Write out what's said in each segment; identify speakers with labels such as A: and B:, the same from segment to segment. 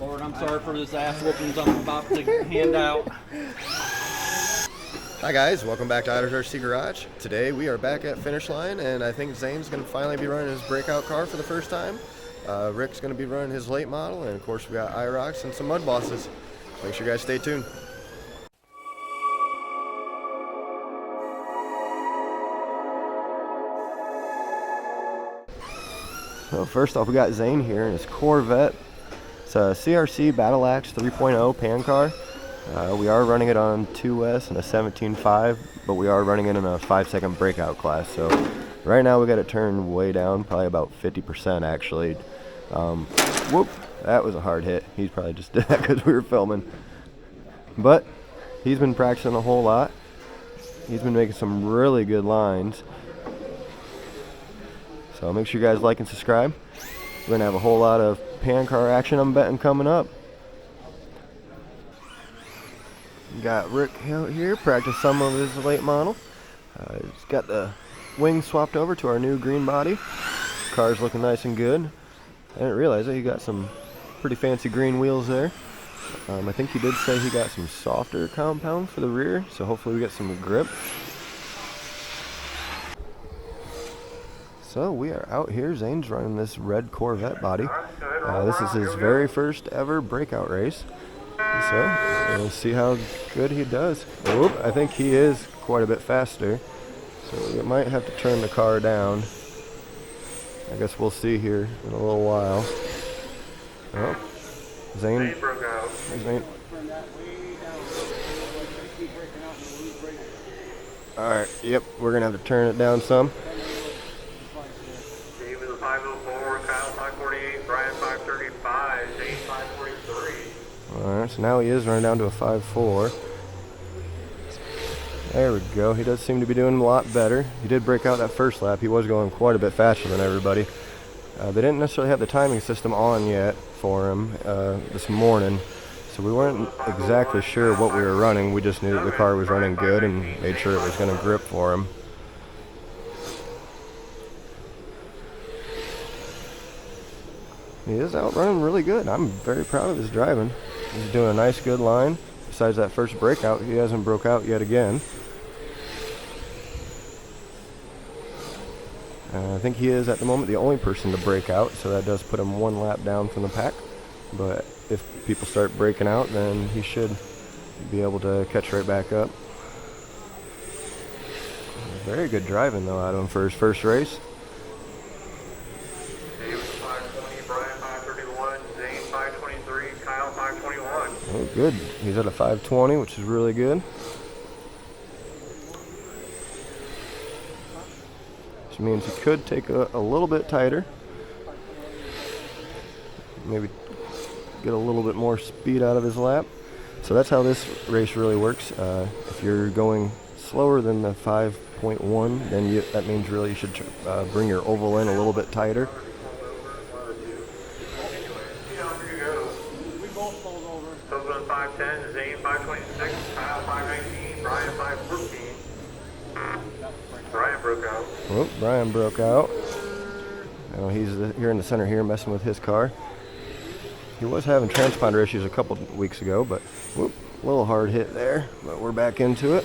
A: Lord, I'm sorry for this ass whoopings I'm about to hand out.
B: Hi guys, welcome back to IRock Garage. Today we are back at finish line, and I think Zane's going to finally be running his breakout car for the first time. Rick's going to be running his late model, and of course we got IRocks and some mud bosses. Make sure you guys stay tuned. So first off, we got Zane here in his Corvette. It's a CRC Battle Axe 3.0 pan car. We are running it on 2S and a 17.5, but we are running it in a 5-second breakout class. So right now we got it turned way down, probably about 50% actually. Whoop, that was a hard hit. He probably just did that because we were filming. But he's been practicing a whole lot. He's been making some really good lines. So make sure you guys like and subscribe. We're going to have a whole lot of pan car action, I'm betting, coming up. Got Rick out here practice some of his late model. He's got the wings swapped over to our new green body. Car's looking nice and good. I didn't realize it. He got some pretty fancy green wheels there. I think he did say he got some softer compound for the rear, so hopefully we get some grip. So we are out here. Zane's running this red Corvette body. This is his very first ever breakout race. So we'll see how good he does. Oop, I think he is quite a bit faster. So we might have to turn the car down. I guess we'll see here in a little while. Oh, Zane broke out. Zane. Alright, yep, we're going to have to turn it down some.
C: Steve is a 504, Kyle 548, Brian 535, Zane 543.
B: Alright, so now he is running down to a 5.4. There we go. He does seem to be doing a lot better. He did break out that first lap. He was going quite a bit faster than everybody. They didn't necessarily have the timing system on yet for him this morning, so we weren't exactly sure what we were running. We just knew that the car was running good and made sure it was going to grip for him. He is out running really good. I'm very proud of his driving. He's doing a nice, good line. Besides that first breakout, he hasn't broke out yet again. I think he is, at the moment, the only person to break out, so that does put him one lap down from the pack. But if people start breaking out, then he should be able to catch right back up. Very good driving, though, out of him for his first race. Oh, good. He's at a 520, which is really good. Which means he could take a little bit tighter. Maybe get a little bit more speed out of his lap. So that's how this race really works. If you're going slower than the 5.1, then that means really you should bring your oval in a little bit tighter.
C: Copeland 510, Zane 526, Kyle 519, Brian 514. Brian broke out.
B: Oh, Brian broke out. He's here in the center here messing with his car. He was having transponder issues a couple weeks ago, but whoop, a little hard hit there, but we're back into it.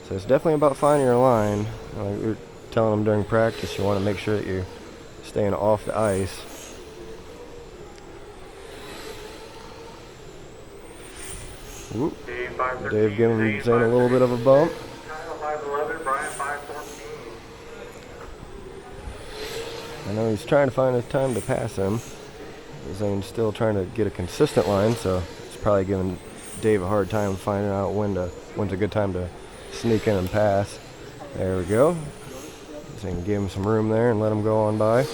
B: So it's definitely about finding your line. Like we were telling him during practice, you want to make sure that you're staying off the ice. Whoop. Dave giving Zane a little bit of a bump.
C: Kyle 511, Brian 514.
B: I know he's trying to find a time to pass him. Zane's still trying to get a consistent line, so it's probably giving Dave a hard time finding out when's a good time to sneak in and pass. There we go. Zane gave him some room there and let him go on by.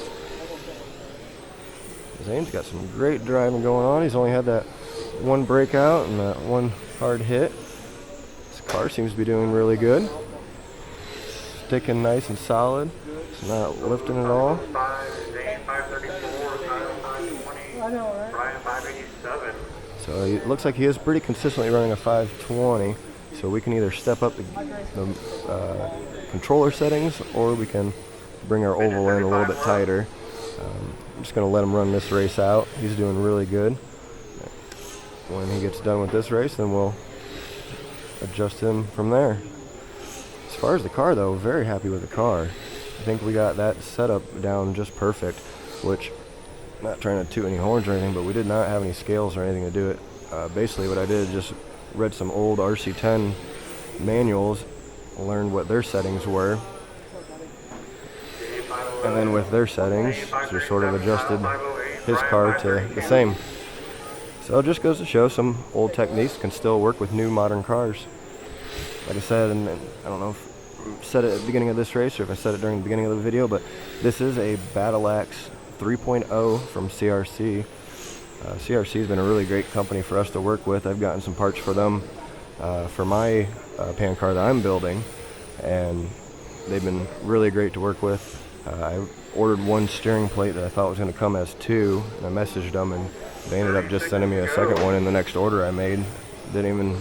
B: Zane's got some great driving going on. He's only had that one breakout and that one hard hit. This car seems to be doing really good. Sticking nice and solid. It's not lifting at all.
C: Zane 534, Kyle 520, Brian 587.
B: So it looks like he is pretty consistently running a 520. So we can either step up the controller settings, or we can bring our oval in a little bit tighter. I'm just going to let him run this race out. He's doing really good. When he gets done with this race, then we'll adjust him from there. As far as the car, though, very happy with the car. I think we got that setup down just perfect, which, not trying to toot any horns or anything, but we did not have any scales or anything to do it. Basically what I did is just read some old RC10 manuals, learned what their settings were, and then with their settings, just sort of adjusted his car to the same. So it just goes to show some old techniques can still work with new modern cars. Like I said, and I don't know if I said it at the beginning of this race or if I said it during the beginning of the video, but this is a Battle Axe 3.0 from CRC. CRC has been a really great company for us to work with. I've gotten some parts for them for my pan car that I'm building, and they've been really great to work with. I ordered one steering plate that I thought was going to come as two, and I messaged them, and they ended up just sending me a second one in the next order I made. Didn't even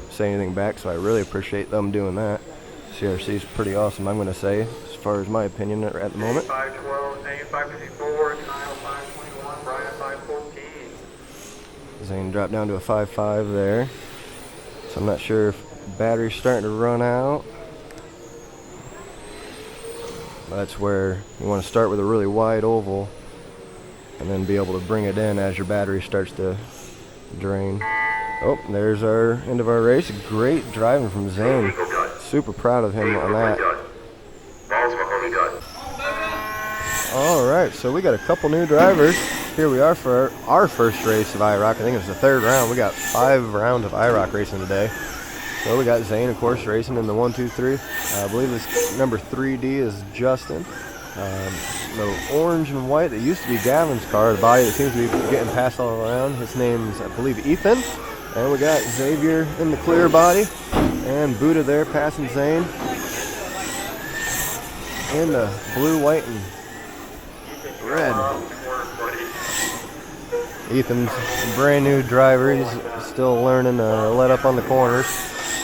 B: say anything back, so I really appreciate them doing that. CRC is pretty awesome, I'm going to say, as far as my opinion at the moment.
C: 512, Zane 554, Kyle 521, Brian 514.
B: Zane dropped down to a 5.5 there. So I'm not sure if battery's starting to run out. That's where you want to start with a really wide oval and then be able to bring it in as your battery starts to drain. Oh, there's our end of our race. Great driving from Zane. Super proud of him on that. Alright, so we got a couple new drivers. Here we are for our first race of IRock. I think it was the third round. We got 5 rounds of IRock racing today. So we got Zane, of course, racing in the 1, 2, 3. I believe this number 3D is Justin. The orange and white that used to be Gavin's car, the body that seems to be getting passed all around. His name's, I believe, Ethan. And we got Xavier in the clear body. And Buddha there passing Zane. In the blue, white, and red. Ethan's a brand new driver. He's still learning to let up on the corners.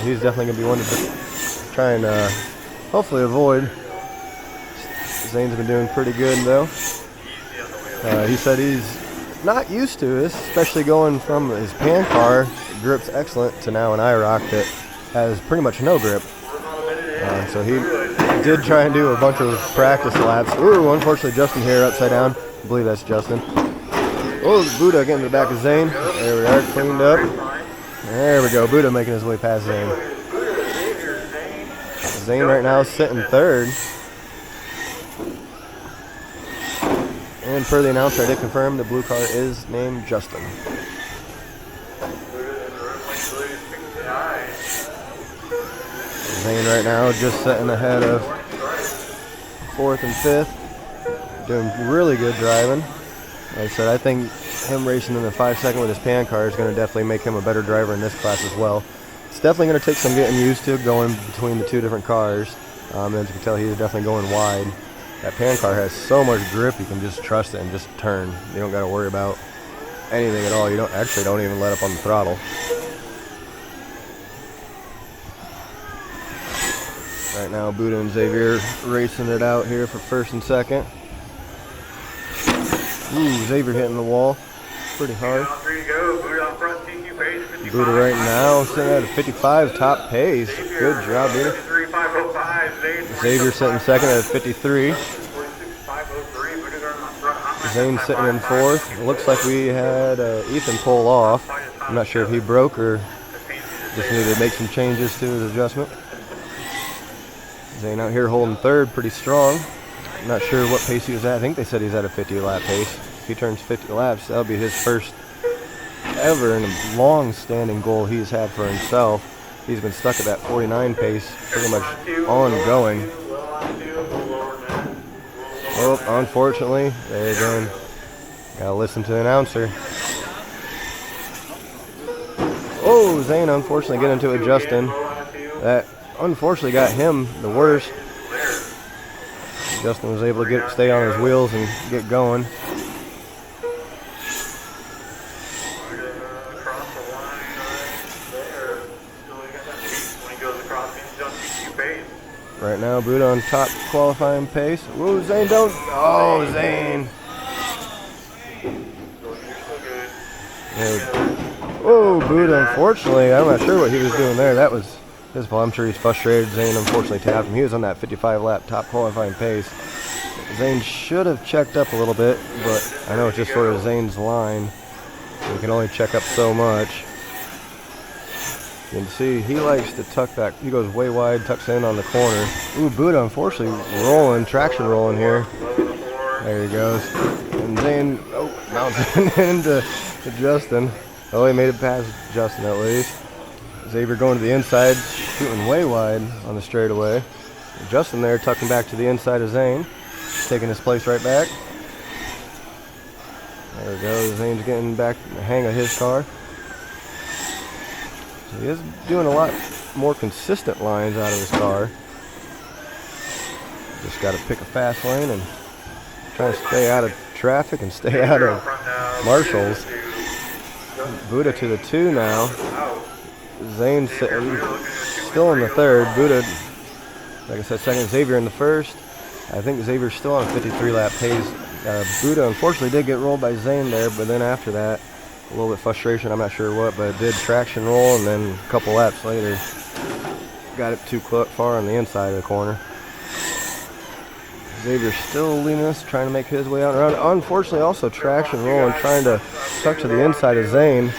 B: He's definitely going to be one to try and hopefully avoid. Zane's been doing pretty good though. He said he's not used to this, especially going from his pan car, grip's excellent, to now an IRock that has pretty much no grip. So he did try and do a bunch of practice laps. Ooh, unfortunately Justin here upside down. I believe that's Justin. Oh, Buddha getting to the back of Zane. There we are, cleaned up. There we go, Buddha making his way past Zane. Zane right now is sitting third. And per the announcer, I did confirm the blue car is named Justin. Zane right now just sitting ahead of 4th and 5th. Doing really good driving. Like I said, I think him racing in the 5-second with his pan car is going to definitely make him a better driver in this class as well. It's definitely going to take some getting used to going between the two different cars. As you can tell, he's definitely going wide. That pan car has so much grip, you can just trust it and just turn. You don't got to worry about anything at all. You don't even let up on the throttle. Right now, Buddha and Xavier racing it out here for 1st and 2nd. Ooh, Xavier hitting the wall pretty hard. Buddha right now sitting at a 55 top pace. Good job, Buddha. Xavier sitting 2nd at a 53. Zane sitting in 4th. Looks like we had Ethan pull off. I'm not sure if he broke or just needed to make some changes to his adjustment. Zane out here holding 3rd pretty strong. I'm not sure what pace he was at. I think they said he's at a 50 lap pace. If he turns 50 laps, that'll be his first ever and a long-standing goal he's had for himself. He's been stuck at that 49 pace pretty much ongoing. Oh, unfortunately, there again, gotta listen to the announcer. Oh, Zane unfortunately getting into it, Justin. That unfortunately got him the worst. Justin was able to stay on his wheels and get going. Right now, Buddha on top qualifying pace. Whoa, Zane, don't. Oh, Zane. Oh, Buddha, unfortunately, I'm not sure what he was doing there. That was his fault. I'm sure he's frustrated. Zane unfortunately tapped him. He was on that 55 lap top qualifying pace. Zane should have checked up a little bit, but I know it's just sort of Zane's line. We can only check up so much. You can see he likes to tuck back. He goes way wide, tucks in on the corner. Ooh, Buddha unfortunately rolling, traction rolling here. There he goes. And Zane bouncing into Justin. Oh, he made it past Justin at least. Xavier going to the inside, shooting way wide on the straightaway. Justin there tucking back to the inside of Zane, taking his place right back. There we go. Zane's getting back the hang of his car. So he is doing a lot more consistent lines out of his car. Just got to pick a fast lane and try to stay out of traffic and stay out of marshals. Buddha to the 2 now. Zane still in the 3rd. Buddha, like I said, 2nd. Xavier in the 1st. I think Xavier's still on a 53 lap pace. Buddha unfortunately did get rolled by Zane there, but then after that, a little bit frustration, I'm not sure what, but it did traction roll, and then a couple laps later, got it too far on the inside of the corner. Xavier's still leading us, trying to make his way out and around. Unfortunately, also traction rolling, trying to tuck to the inside of Zane.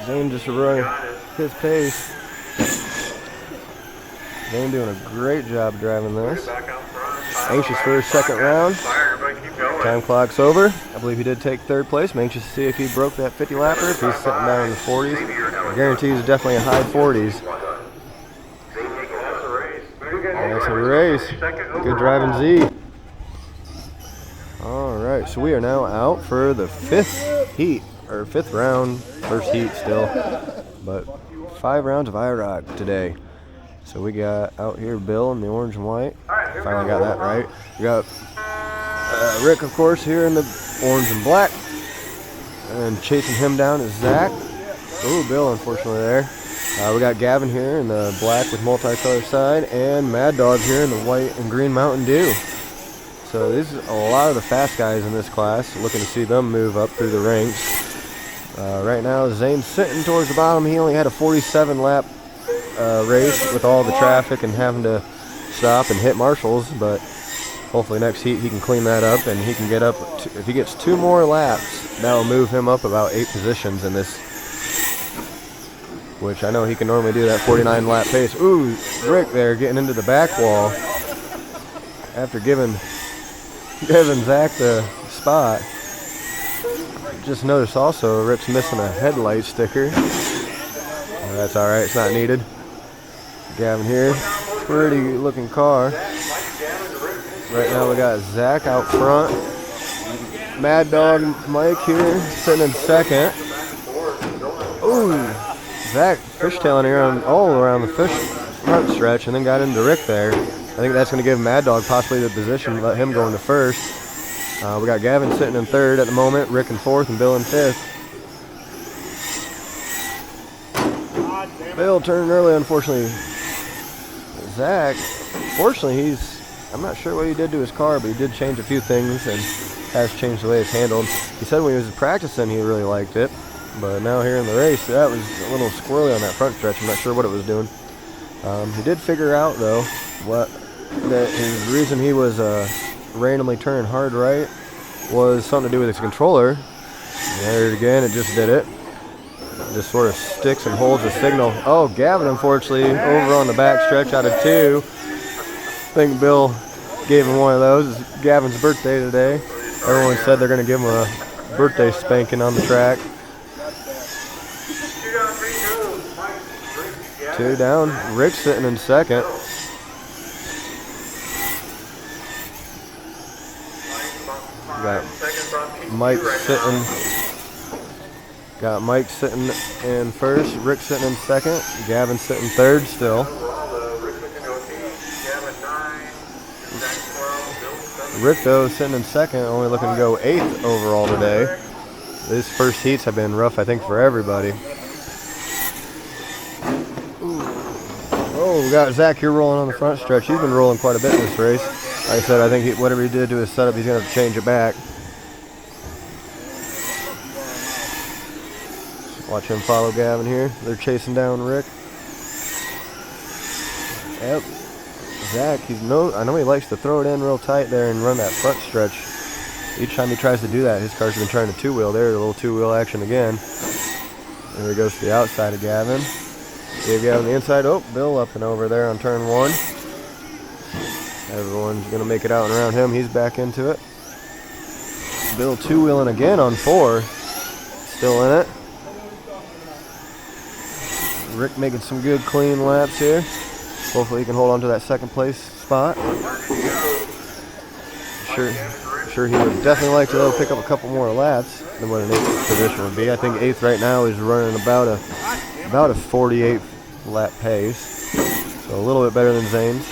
B: Zane just running his pace. Zane doing a great job driving this. Anxious for his 2nd round. Time clock's over. I believe he did take 3rd place. I'm anxious to see if he broke that 50 lapper, if he's sitting down in the 40s. I guarantee he's definitely a high 40s. That's a race. Good driving, Z. Alright, so we are now out for the 5th heat, or 5th round, 1st heat still, but 5 rounds of IRock today. So we got out here Bill in the orange and white. Finally got that right. We got Rick, of course, here in the orange and black. And chasing him down is Zach. Ooh, Bill, unfortunately, there. We got Gavin here in the black with multicolor side, and Mad Dog here in the white and green Mountain Dew. So this is a lot of the fast guys in this class. Looking to see them move up through the ranks. Right now, Zane's sitting towards the bottom. He only had a 47 lap race with all the traffic and having to stop and hit marshals, but hopefully next heat he can clean that up and he can get up. If he gets 2 more laps, that will move him up about 8 positions in this, which I know he can normally do that 49 lap pace. Ooh, Rick there getting into the back wall after giving Zach the spot. Just noticed also Rick's missing a headlight sticker. That's alright, it's not needed. Gavin here, pretty looking car. Right now we got Zach out front. Mad Dog Mike here, sitting in 2nd. Ooh, Zach fishtailing here all around the front stretch and then got into Rick there. I think that's going to give Mad Dog possibly the position, let him go into 1st. We got Gavin sitting in 3rd at the moment, Rick in 4th, and Bill in 5th. Bill turned early, unfortunately. Zach, fortunately, I'm not sure what he did to his car, but he did change a few things and has changed the way it's handled. He said when he was practicing he really liked it, but now here in the race, that was a little squirrely on that front stretch. I'm not sure what it was doing. He did figure out, though, that his reason he was randomly turning hard right was something to do with his controller. There it again, it just did it. Just sort of sticks and holds the signal. Oh, Gavin, unfortunately, over on the back stretch out of 2. I think Bill gave him one of those. It's Gavin's birthday today. Everyone said they're going to give him a birthday spanking on the track. 2 down. Rick sitting in 2nd. Got Mike sitting in 1st, Rick sitting in 2nd, Gavin sitting 3rd still. Rick, though, sitting in 2nd, only looking to go 8th overall today. These first heats have been rough, I think, for everybody. Oh, we got Zach here rolling on the front stretch. He's been rolling quite a bit in this race. Like I said, I think whatever he did to his setup, he's going to have to change it back. Watch him follow Gavin here. They're chasing down Rick. Yep. Zach, I know he likes to throw it in real tight there and run that front stretch. Each time he tries to do that, his car's been trying to two-wheel. There, a little two-wheel action again. There he goes to the outside of Gavin. Gave Gavin the inside. Oh, Bill up and over there on turn 1. Everyone's going to make it out and around him. He's back into it. Bill two-wheeling again on 4. Still in it. Rick making some good clean laps here. Hopefully he can hold on to that second place spot. Sure he would definitely like to pick up a couple more laps than what an 8th position would be. I think 8th right now is running about a 48 lap pace. So a little bit better than Zane's.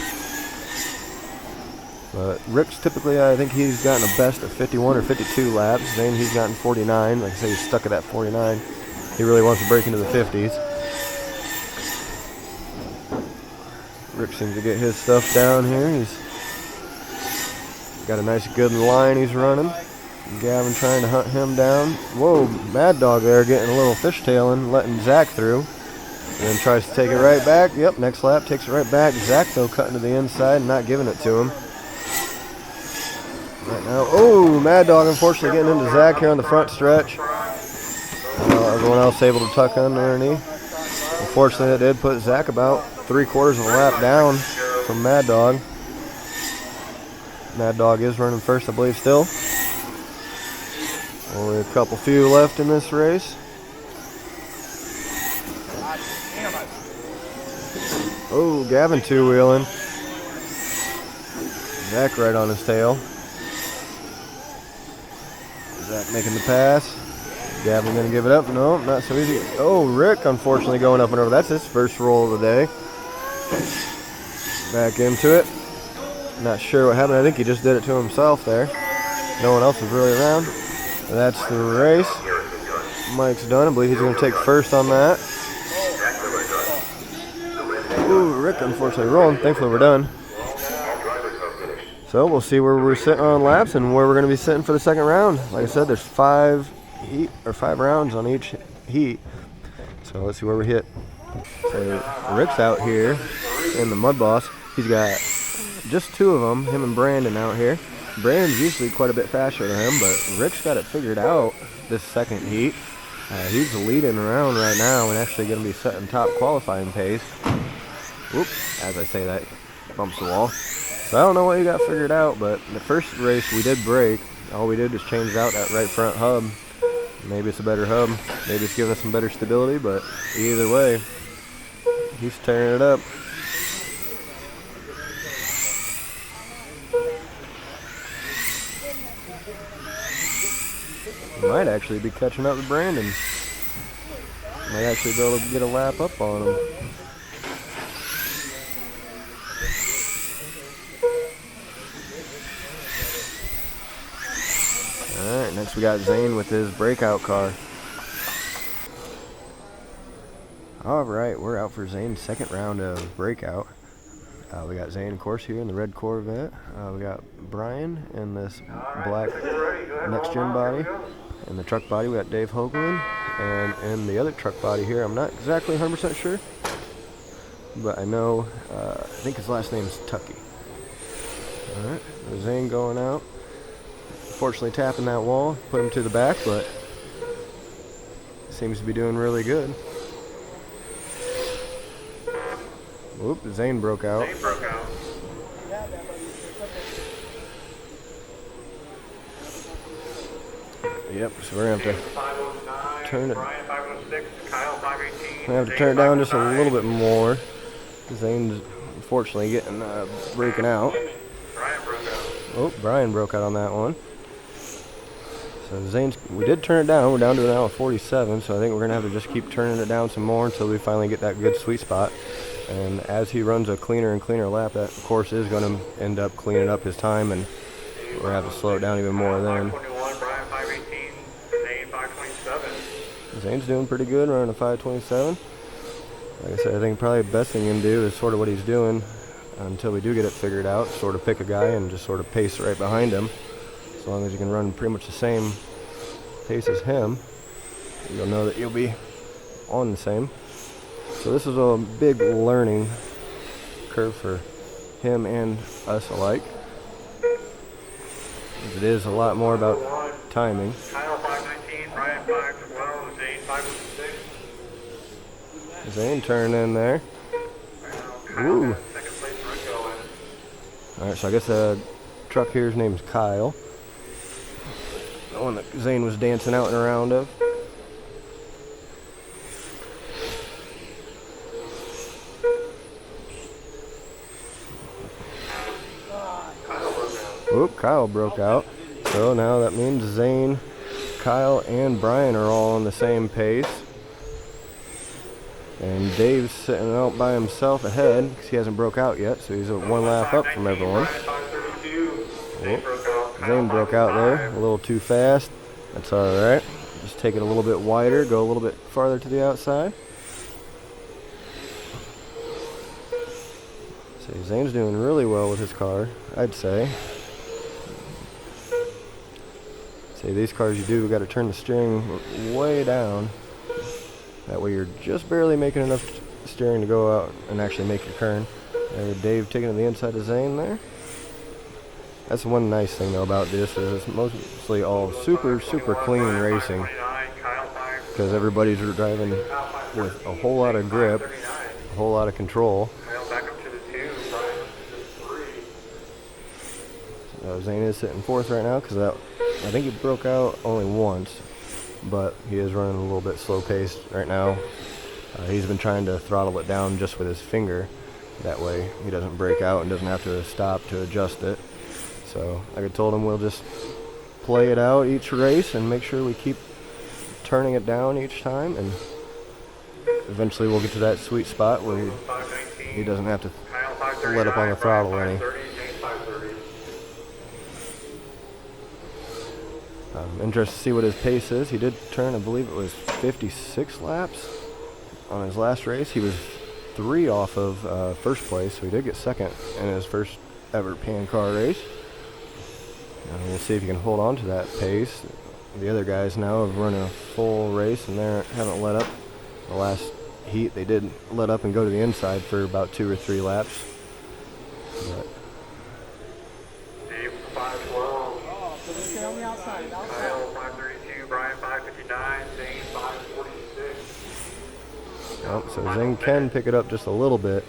B: But Rick's typically, I think he's gotten a best of 51 or 52 laps. Zane, he's gotten 49. Like I say, he's stuck at that 49. He really wants to break into the 50s. Rick seems to get his stuff down here. He's got a nice good line he's running. Gavin trying to hunt him down. Whoa, Mad Dog there getting a little fishtailing, letting Zach through. And then tries to take it right back. Yep, next lap takes it right back. Zach though cutting to the inside and not giving it to him. Right now, oh, Mad Dog unfortunately getting into Zach here on the front stretch. Everyone else able to tuck underneath. Unfortunately, that did put Zach about 3/4 of a lap down from Mad Dog. Mad Dog is running first, I believe, still. Only a few left in this race. Oh, Gavin two-wheeling. Zach right on his tail. Zach making the pass. Gavin gonna give it up? No, not so easy. Oh, Rick unfortunately going up and over. That's his first roll of the day. Back into it. Not sure what happened. I think he just did it to himself there. No one else was really around. That's the race. Mike's done. I believe he's going to take first on that. Ooh, Rick unfortunately rolling. Thankfully we're done. So we'll see where we're sitting on laps and where we're going to be sitting for the second round. Like I said, there's 5 rounds on each heat. So let's see where we hit. So Rick's out here in the Mud Boss. He's got just 2 of them, him and Brandon out here. Brandon's usually quite a bit faster than him, but Rick's got it figured out this second heat. He's leading around right now and actually going to be setting top qualifying pace. Whoops, as I say that, bumps the wall. So I don't know what he got figured out, but the first race we did break. All we did was change out that right front hub. Maybe it's a better hub. Maybe it's giving us some better stability, but either way, he's tearing it up. Might actually be catching up with Brandon. Might actually be able to get a lap up on him. Alright, next we got Zane with his breakout car. Alright, we're out for Zane's second round of breakout. We got Zane, of course, here in the red Corvette. We got Brian in this black next-gen body. In the truck body, we got Dave Hoagland. And in the other truck body here, I'm not exactly 100% sure, but I know, I think his last name is Tucky. Alright, Zane going out. Unfortunately tapping that wall, put him to the back, but seems to be doing really good. Oop, Zane broke out. Yep, so we're gonna have to turn it. We have to turn it down just a little bit more. Zane's unfortunately getting breaking out. Oh, Brian broke out on that one. So Zane's, we did turn it down. We're down to now 47, so I think we're gonna have to just keep turning it down some more until we finally get that good sweet spot. And as he runs a cleaner and cleaner lap, that of course is going to end up cleaning up his time, and we're going to have to slow it down even more then. Zane's doing pretty good, running a 5:27. Like I said, I think probably the best thing you can do is sort of what he's doing until we do get it figured out. Sort of pick a guy and just sort of pace right behind him. As long as you can run pretty much the same pace as him, you'll know that you'll be on the same. So this is a big learning curve for him and us alike. It is a lot more about timing.
C: Kyle 519, Brian 512, Zane 506.
B: Zane turning in there. Ooh.
C: Second place run going.
B: Alright, so I guess the truck here's name's Kyle. The one that Zane was dancing out and around of. Oop, Kyle broke out. So now that means Zane, Kyle, and Brian are all on the same pace. And Dave's sitting out by himself ahead because he hasn't broke out yet, so he's one lap up from everyone. Zane broke out there a little too fast. That's alright. Just take it a little bit wider, go a little bit farther to the outside. So Zane's doing really well with his car, I'd say. See, these cars you do, got to turn the steering way down. That way you're just barely making enough steering to go out and actually make your turn. Dave taking to the inside of Zane there. That's one nice thing though about this is it's mostly all super clean racing because everybody's driving with a whole lot of grip, a whole lot of control. Zane is sitting fourth right now because I think he broke out only once, but he is running a little bit slow paced right now. He's been trying to throttle it down just with his finger. That way he doesn't break out and doesn't have to stop to adjust it. So like I told him, we'll just play it out each race and make sure we keep turning it down each time, and eventually we'll get to that sweet spot where he doesn't have to let up on the throttle any. Interested to see what his pace is. He did turn, I believe it was 56 laps on his last race. He was 3 off of first place, so he did get second in his first ever pan car race. We'll see if he can hold on to that pace. The other guys now have run a full race and they haven't let up. The last heat they did let up and go to the inside for about 2 or 3 laps. But
C: Dave 512.
D: On the outside.
C: Kyle 532, Brian 559, Zane 546.
B: oh, so Zane can pick it up just a little bit.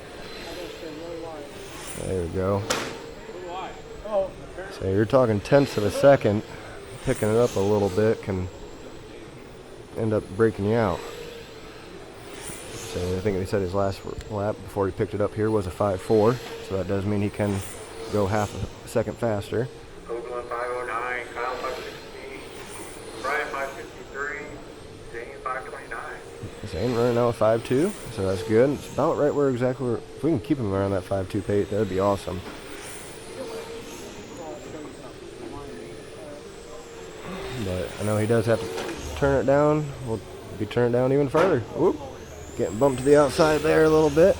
B: There we go. So you're talking tenths of a second. Picking it up a little bit can end up breaking you out. So I think he said his last lap before he picked it up here was a 5.4. So that does mean he can go half a second faster.
C: Oakland 509, Kyle 516, Brian 553, Zane 529.
B: Zane running out with 5.2, so that's good. It's about right where exactly we're, if we can keep him around that 5.2 pace, that'd be awesome. But I know he does have to turn it down. We'll be turning it down even further. Whoop. Getting bumped to the outside there a little bit.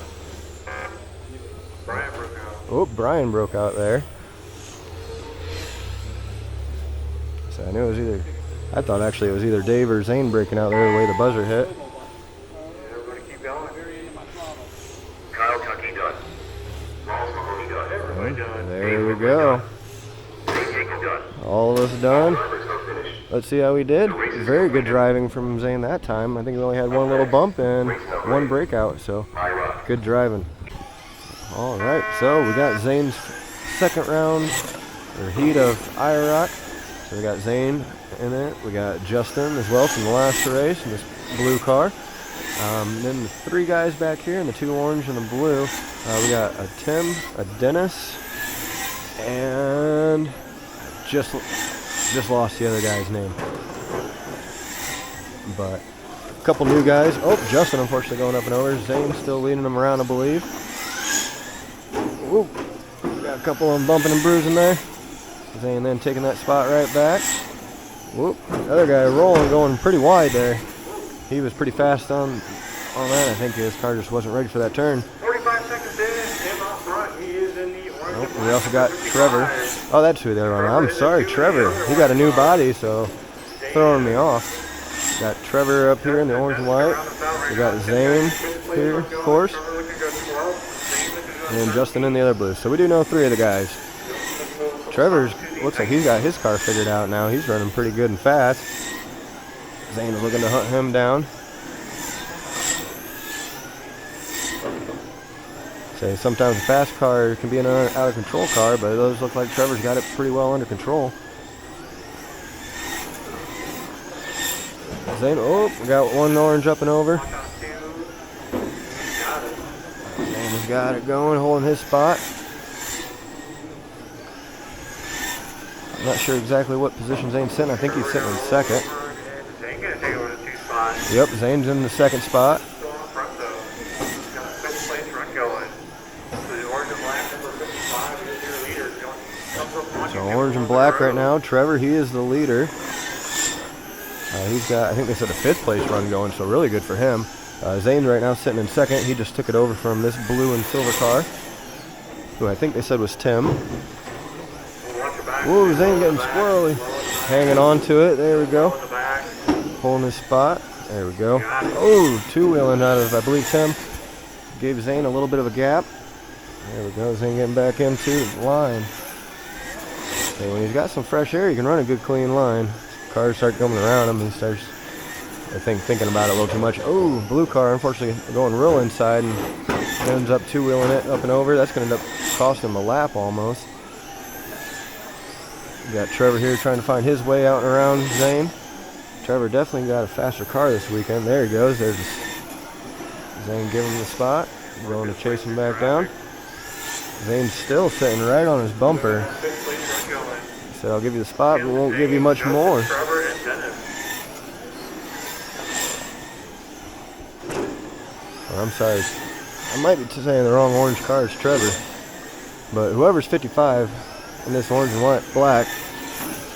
C: Brian broke out.
B: Oh, Brian broke out there. So I knew it was either, I thought actually it was either Dave or Zane breaking out there the way the buzzer hit.
C: Everybody keep going. Kyle Tucky done. Miles Mahoney done. Everybody done.
B: There we go. All of us done. Let's see how we did. Very good driving from Zane that time. I think we only had one little bump and one breakout, so good driving. All right, so we got Zane's second round or heat of IRock. So we got Zane in it. We got Justin as well from the last race in this blue car. Then the 3 guys back here in the 2 orange and the blue. We got a Tim, a Dennis, and just lost the other guy's name. But a couple new guys. Oh, Justin unfortunately going up and over. Zane still leading them around, I believe. Whoop. Got a couple of them bumping and bruising there. Zane then taking that spot right back. Whoop. The other guy rolling, going pretty wide there. He was pretty fast on that. I think his car just wasn't ready for that turn.
C: 45 seconds in, Tim out front. He is in the orange.
B: Oh, we also got Trevor. Oh, that's who they were on. I'm sorry, Trevor. He got a new body, so throwing me off. Got Trevor up here in the orange and white. We got Zane here, of course. And then Justin in the other blue. So we do know 3 of the guys. Trevor's looks like he's got his car figured out now. He's running pretty good and fast. Zane is looking to hunt him down. So sometimes a fast car can be an out of control car, but those look like Trevor's got it pretty well under control. Zane, oh, we got one orange up and over. Zane's got it going, holding his spot. I'm not sure exactly what position Zane's sitting. I think he's sitting in second. Yep, Zane's in the second spot. So orange and black right now. Trevor, he is the leader. He's got, I think they said a 5th place run going, so really good for him. Zane right now sitting in second. He just took it over from this blue and silver car, who I think they said was Tim. Whoa, Zane getting squirrely. Hanging on to it. There we go. Pulling his spot. There we go. Oh, 2-wheeling out of, I believe, Tim. Gave Zane a little bit of a gap. There we go. Zane getting back into the line. Okay, when he's got some fresh air, he can run a good clean line. Cars start coming around him, and he starts, I think, thinking about it a little too much. Oh, blue car, unfortunately, going real inside and ends up 2-wheeling it up and over. That's going to end up costing him a lap almost. We got Trevor here trying to find his way out and around Zane. Trevor definitely got a faster car this weekend. There he goes. There's Zane giving him the spot. Going to chase him back down. Zane's still sitting right on his bumper. He said, I'll give you the spot, but won't give you much more. Oh, I'm sorry. I might be saying the wrong orange car. It's Trevor. But whoever's 55 in this orange and white, black,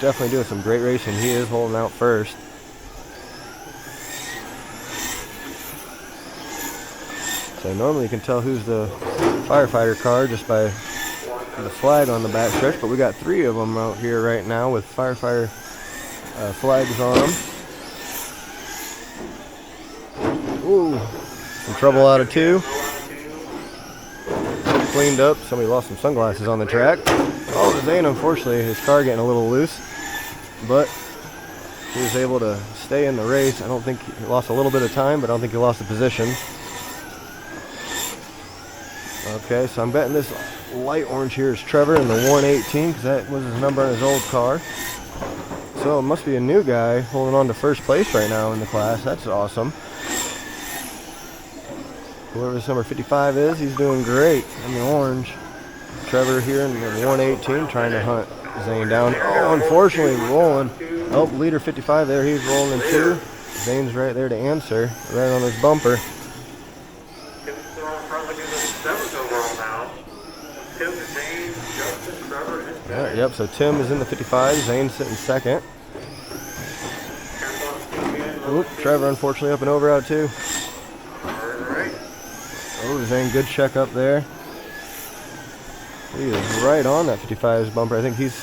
B: definitely doing some great racing. He is holding out first. So normally you can tell who's the firefighter car just by the flag on the back stretch, but we got 3 of them out here right now with firefighter flags on them. Ooh, some trouble out of 2. Cleaned up. Somebody lost some sunglasses on the track. Oh, Zane, unfortunately, his car getting a little loose, but he was able to stay in the race. I don't think he lost a little bit of time, but I don't think he lost the position. Okay, so I'm betting this light orange here is Trevor in the 118, because that was his number on his old car. So it must be a new guy holding on to first place right now in the class. That's awesome. Whoever this number 55 is, he's doing great in the orange. Trevor here in the 118 trying to hunt Zane down. Oh, unfortunately rolling. Oh, leader 55 there, he's rolling in 2. Zane's right there to answer, right on his bumper. Yeah, yep, so Tim is in the 55, Zane's sitting second. Oop, Trevor unfortunately up and over out 2. Oh, Zane, good check up there. He is right on that 55's bumper. I think he's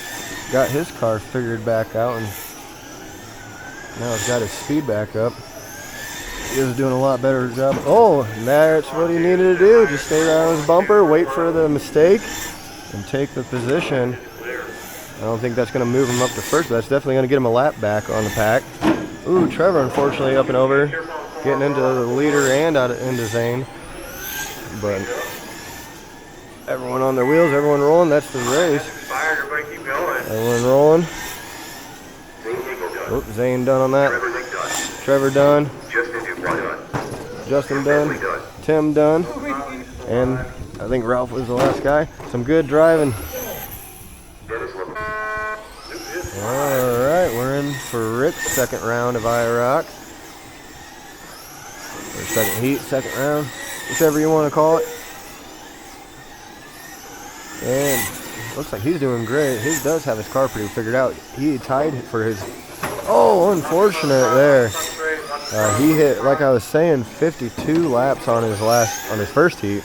B: got his car figured back out, and now he's got his speed back up. He is doing a lot better job. Oh, that's what he needed to do. Just stay right on his bumper, wait for the mistake, and take the position. I don't think that's going to move him up to first, but that's definitely going to get him a lap back on the pack. Ooh, Trevor unfortunately up and over, getting into the leader and out into Zane. But everyone on their wheels, everyone rolling, that's the race. Everyone rolling. Oh, Zane done on that. Trevor done. Justin done. Tim done. And I think Ralph was the last guy. Some good driving. Alright, we're in for Rick's second round of IRock. Or second heat, second round. Whichever you want to call it. And looks like he's doing great. He does have his car pretty figured out. He tied for his... Oh, unfortunate there. He hit, like I was saying, 52 laps on his first heat.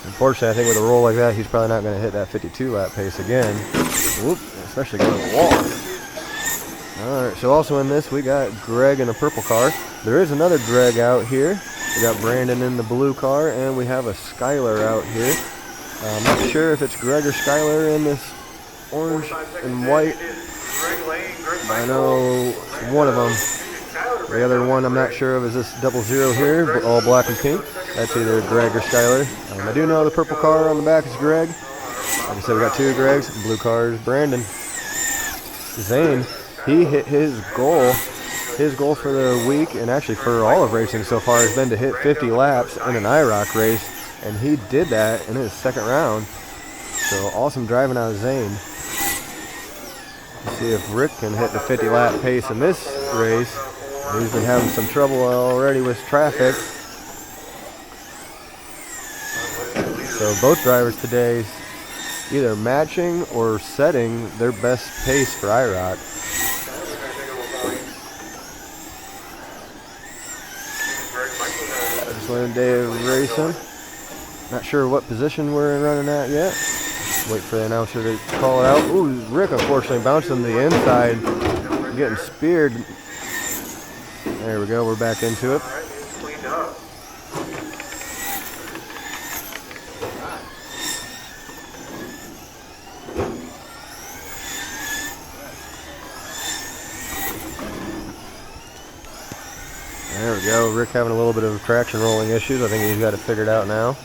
B: Unfortunately, I think with a roll like that, he's probably not going to hit that 52 lap pace again. Whoop, especially going to the wall. Alright, so also in this we got Greg in a purple car. There is another Greg out here. We got Brandon in the blue car, and we have a Skylar out here. I'm not sure if it's Greg or Skylar in this orange and white. I know one of them. The other one I'm not sure of is this 00 here, but all black and pink. That's either Greg or Skylar. I do know the purple car on the back is Greg. Like I said, we got two Gregs. Blue car is Brandon. Zane, he hit his goal. His goal for the week, and actually for all of racing so far, has been to hit 50 laps in an IRock race, and he did that in his second round. So awesome driving out of Zane. Let's see if Rick can hit the 50 lap pace in this race. He's been having some trouble already with traffic. So both drivers today either matching or setting their best pace for IRock. Just one day of racing. Not sure what position we're running at yet. Wait for the announcer to call it out. Ooh, Rick unfortunately bounced on the inside, getting speared. There we go, we're back into it. There we go, Rick having a little bit of traction rolling issues. I think he's got it figured out now.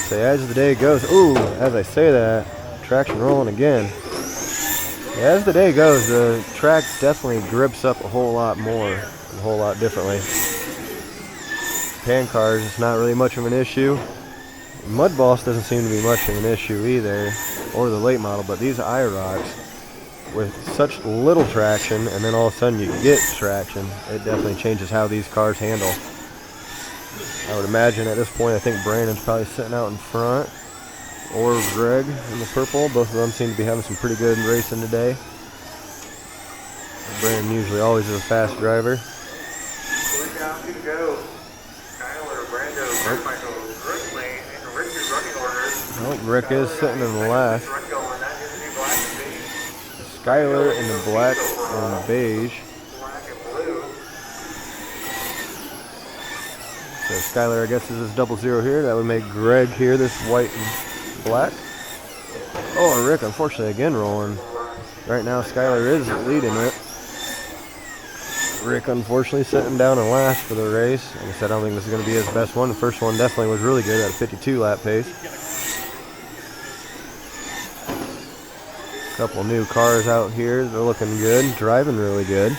B: So as the day goes, ooh, as I say that, traction rolling again. Yeah, as the day goes, the track definitely grips up a whole lot more, a whole lot differently. Pan cars, it's not really much of an issue. Mud Boss doesn't seem to be much of an issue either, or the late model, but these IRocks, with such little traction, and then all of a sudden you get traction, it definitely changes how these cars handle. I would imagine at this point, I think Brandon's probably sitting out in front, or Greg in the purple. Both of them seem to be having some pretty good racing today. Brandon usually always is a fast driver. Oh, Rick is sitting in the last. Skylar in the black and beige. So Skylar, I guess, is this 00 here. That would make Greg here this white and black. Oh, Rick, unfortunately, again rolling. Right now, Skylar is leading it. Rick, unfortunately, sitting down in last for the race. Like I said, I don't think this is going to be his best one. The first one definitely was really good at a 52 lap pace. Couple new cars out here. They're looking good, driving really good.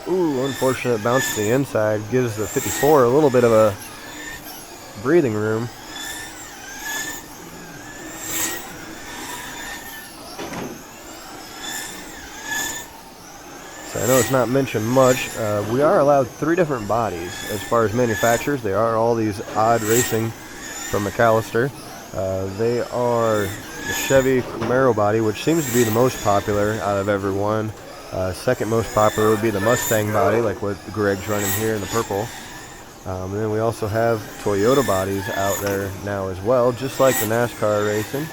B: Ooh, unfortunate bounce to the inside. Gives the 54 a little bit of a breathing room. So I know it's not mentioned much. We are allowed 3 different bodies as far as manufacturers. They are all these odd racing from McAllister. They are the Chevy Camaro body, which seems to be the most popular out of everyone. Second most popular would be the Mustang body, like what Greg's running here in the purple. And then we also have Toyota bodies out there now as well, just like the NASCAR racing.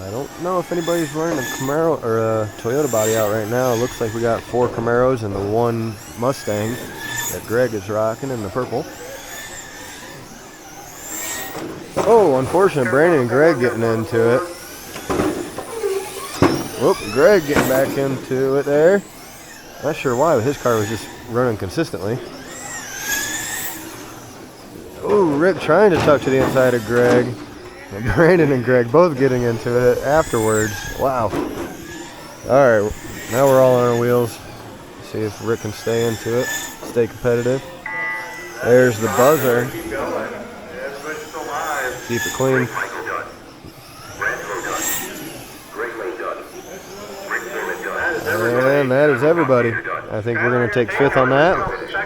B: I don't know if anybody's running a Camaro or a Toyota body out right now. It looks like we got 4 Camaros and the 1 Mustang that Greg is rocking in the purple. Oh, unfortunate, Brandon and Greg getting into it. Whoop, Greg getting back into it there. Not sure why, but his car was just running consistently. Oh, Rick trying to tuck to the inside of Greg. And Brandon and Greg both getting into it afterwards. Wow. Alright, now we're all on our wheels. See if Rick can stay into it, stay competitive. There's the buzzer. Keep it clean. And that is everybody. I think we're going to take 5th on that.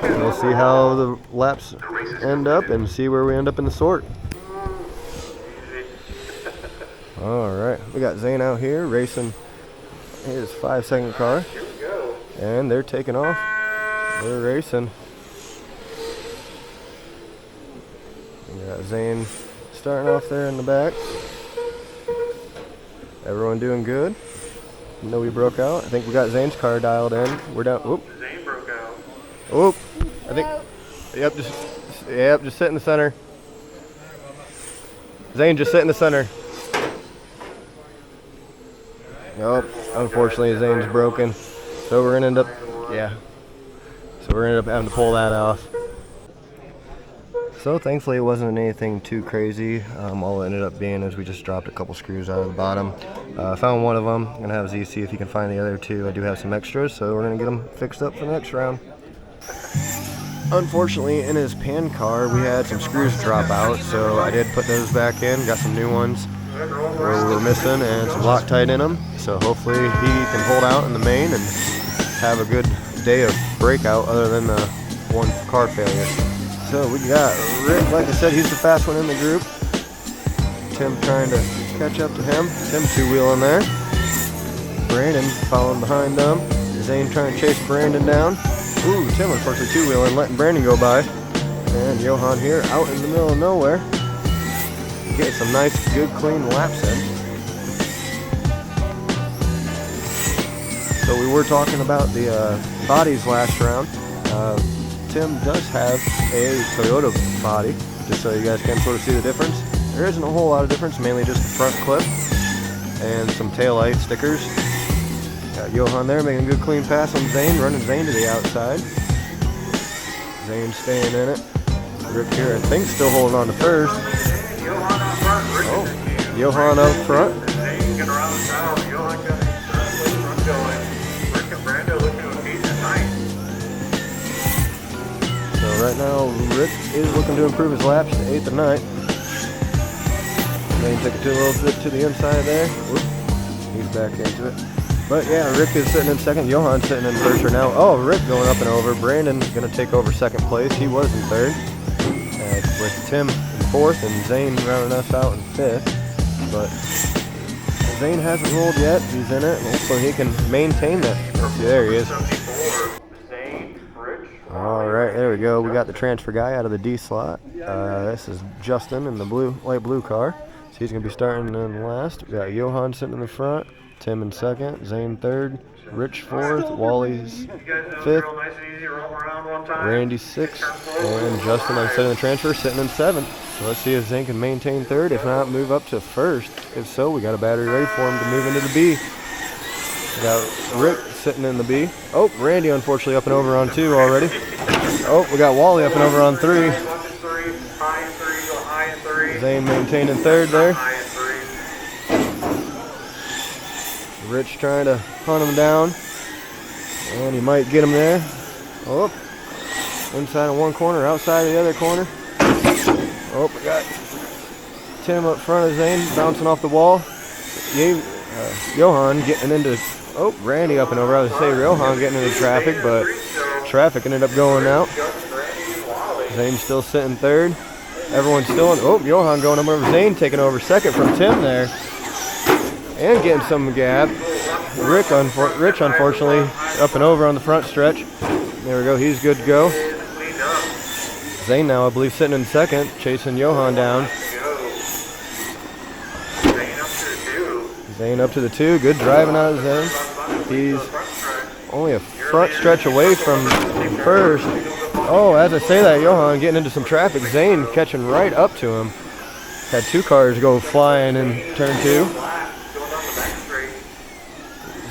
B: And we'll see how the laps end up and see where we end up in the sort. Alright, we got Zane out here racing his 5-second car. And they're taking off. They're racing. We got Got Zane starting off there in the back. Everyone doing good. Nobody broke out. I think we got Zane's car dialed in. We're down. Whoop.
C: Zane broke out.
B: Whoop. I think. Yep. Just sit in the center. Zane, just sit in the center. Nope. Unfortunately, Zane's broken. So we're gonna end up. Yeah. So we're gonna end up having to pull that off. So thankfully it wasn't anything too crazy. All it ended up being is we just dropped a couple screws out of the bottom. Found one of them. I'm gonna have Z see if he can find the other two. I do have some extras, so we're gonna get them fixed up for the next round. Unfortunately, in his pan car, we had some screws drop out, so I did put those back in. Got some new ones where we were missing and some Loctite in them. So hopefully he can hold out in the main and have a good day of breakout other than the one car failure. So we got Rick, like I said, he's the fast one in the group. Tim trying to catch up to him. Tim two-wheeling there. Brandon following behind them. Zane trying to chase Brandon down. Ooh, Tim unfortunately two-wheeling, letting Brandon go by. And Johan here out in the middle of nowhere. Getting some nice, good, clean laps in. So we were talking about the bodies last round. Tim does have a Toyota body, just so you guys can sort of see the difference. There isn't a whole lot of difference, mainly just the front clip and some taillight stickers. Got Johan there making a good clean pass on Zane, running Zane to the outside. Zane staying in it. Rick here, I think, still holding on to first. Oh, Johan up front.
C: Zane getting around the south. Johan got his front going. Rick and Brando looking to a decent night.
B: So right now, Rick is looking to improve his laps to 8th tonight. Zane took it a little bit to the inside there. Whoop. He's back into it. But yeah, Rick is sitting in second. Johan's sitting in first right now. Oh, Rick going up and over. Brandon going to take over second place. He was in third. With Tim in fourth and Zane rounding us out in fifth. But Zane hasn't rolled yet. He's in it. Hopefully he can maintain that. Let's see, there he is. All right, there we go. We got the transfer guy out of the D slot. This is Justin in the light blue car. So he's going to be starting in last. We got Johan sitting in the front. Tim in second, Zane third, Rich fourth, Wally's fifth, Randy sixth, and Justin, I'm sitting in the transfer, sitting in seventh. So let's see if Zane can maintain third. If not, move up to first. If so, we got a battery ready for him to move into the B. We got Rick sitting in the B. Oh, Randy unfortunately up and over on 2 already. Oh, we got Wally up and over on 3. Zane maintaining third there. Rich trying to hunt him down, and he might get him there. Oh, inside of one corner, outside of the other corner. Oh, we got Tim up front of Zane, bouncing off the wall. Johan getting into, oh, Randy up and over. I was going to say Johan getting into traffic, but traffic ended up going out. Zane still sitting third. Everyone's still in, oh, Johan going up over Zane, taking over second from Tim there. And getting some gap. Rich unfortunately up and over on the front stretch. There we go, he's good to go. Zane now I believe sitting in second, chasing Johan down. Zane up to the 2, good driving out of Zane. He's only a front stretch away from first. Oh, as I say that, Johan getting into some traffic. Zane catching right up to him. Had 2 cars go flying in turn 2.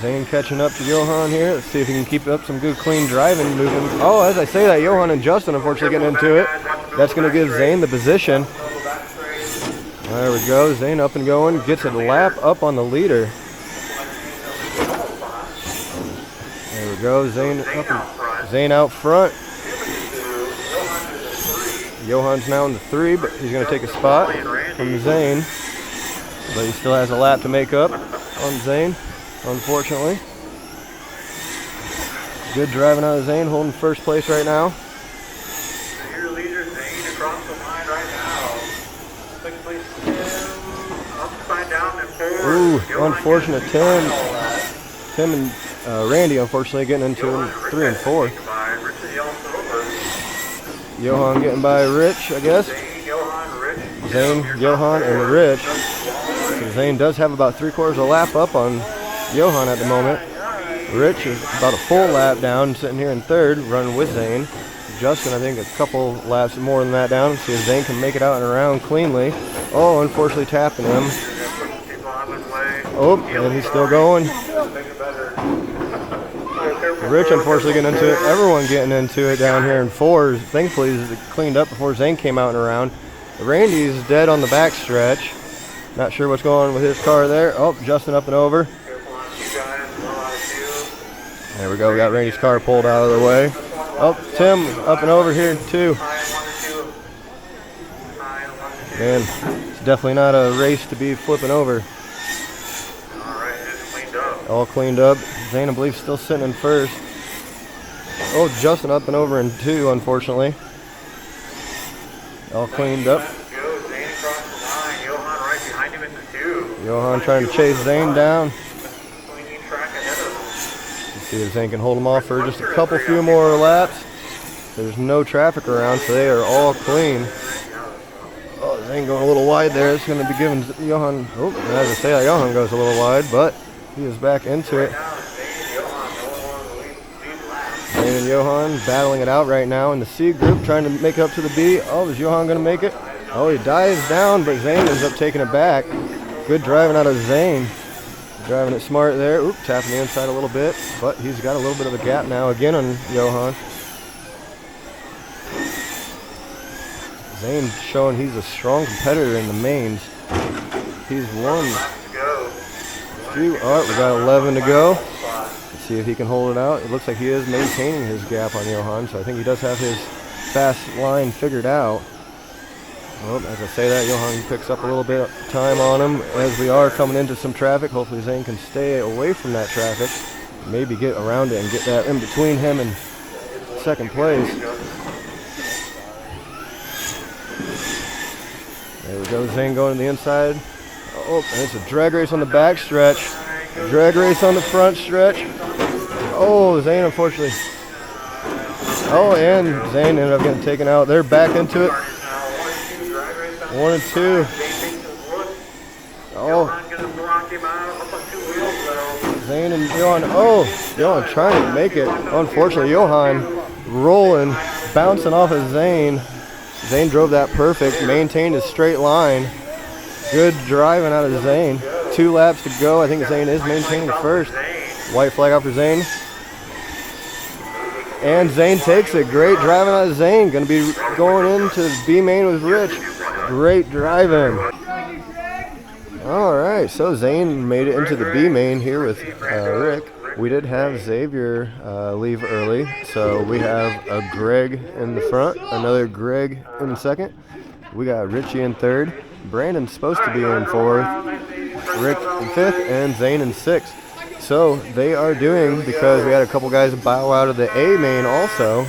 B: Zane catching up to Johan here. Let's see if he can keep up some good clean driving, moving. Oh, as I say that, Johan and Justin unfortunately getting into it. That's going to give Zane the position. There we go. Zane up and going. Gets a lap up on the leader. There we go. Zane out front. Johan's now in the 3, but he's going to take a spot from Zane. But he still has a lap to make up on Zane, unfortunately. Good driving out of Zane, holding first place right now.
C: Your leader Zane across the line right now. Second place Tim, upside down and forward.
B: Ooh, unfortunate Tim and Randy unfortunately getting into 3 and 4. Johan getting by Rich, I guess.
C: Zane, Johan, Rich,
B: Zane, Johan, and Rich. So Zane does have about 3/4 of a lap up on Johan at the moment. Rich is about a full lap down, sitting here in third, running with Zane. Justin, I think, a couple laps more than that down. See if Zane can make it out and around cleanly. Oh, unfortunately tapping him. Oh, and he's still going. Rich, unfortunately, getting into it. Everyone getting into it down here in fours. Thankfully, it cleaned up before Zane came out and around. Randy's dead on the back stretch. Not sure what's going on with his car there. Oh, Justin up and over. There we go. We got Randy's car pulled out of the way. Oh, Tim up and over here too. Man, it's definitely not a race to be flipping over. All cleaned up. Zane, I believe, still sitting in first. Oh, Justin up and over in two, unfortunately. All cleaned up. Johan trying to chase Zane down. Let's see if Zane can hold him off for just a few more laps. There's no traffic around, so they are all clean. Oh, Zane going a little wide there. It's going to be giving Johan. Oh, as I say, Johan goes a little wide, but he is back into it. Zane and Johan battling it out right now in the C group, trying to make it up to the B. Oh, is Johan going to make it? Oh, he dives down, but Zane ends up taking it back. Good driving out of Zane. Driving it smart there. Oop, tapping the inside a little bit, but he's got a little bit of a gap now again on Johan. Zane showing he's a strong competitor in the mains. He's won. All right, we got 11 to go. Let's see if he can hold it out. It looks like he is maintaining his gap on Johan, so I think he does have his fast line figured out. Well, as I say that, Johan picks up a little bit of time on him as we are coming into some traffic. Hopefully Zane can stay away from that traffic, maybe get around it and get that in between him and second place. There we go, Zane going to the inside. Oh, and it's a drag race on the back stretch. Drag race on the front stretch. Oh, Zane unfortunately. Oh, and Zane ended up getting taken out. They're back into it. 1 and 2. Oh. Zane and Johan. Oh, Johan trying to make it. Unfortunately, Johan rolling, bouncing off of Zane. Zane drove that perfect, maintained his straight line. Good driving out of Zane. 2 laps to go. I think Zane is maintaining first. White flag out for Zane. And Zane takes it. Great driving out of Zane. Going to be going into B main with Rich. Great driving. All right, so Zane made it into the B main here with Rick. We did have Xavier leave early, so we have a Greg in the front, another Greg in second. We got Richie in third. Brandon's supposed to be in fourth. Rick in fifth, and Zane in sixth. So they are doing, because we had a couple guys bow out of the A main also,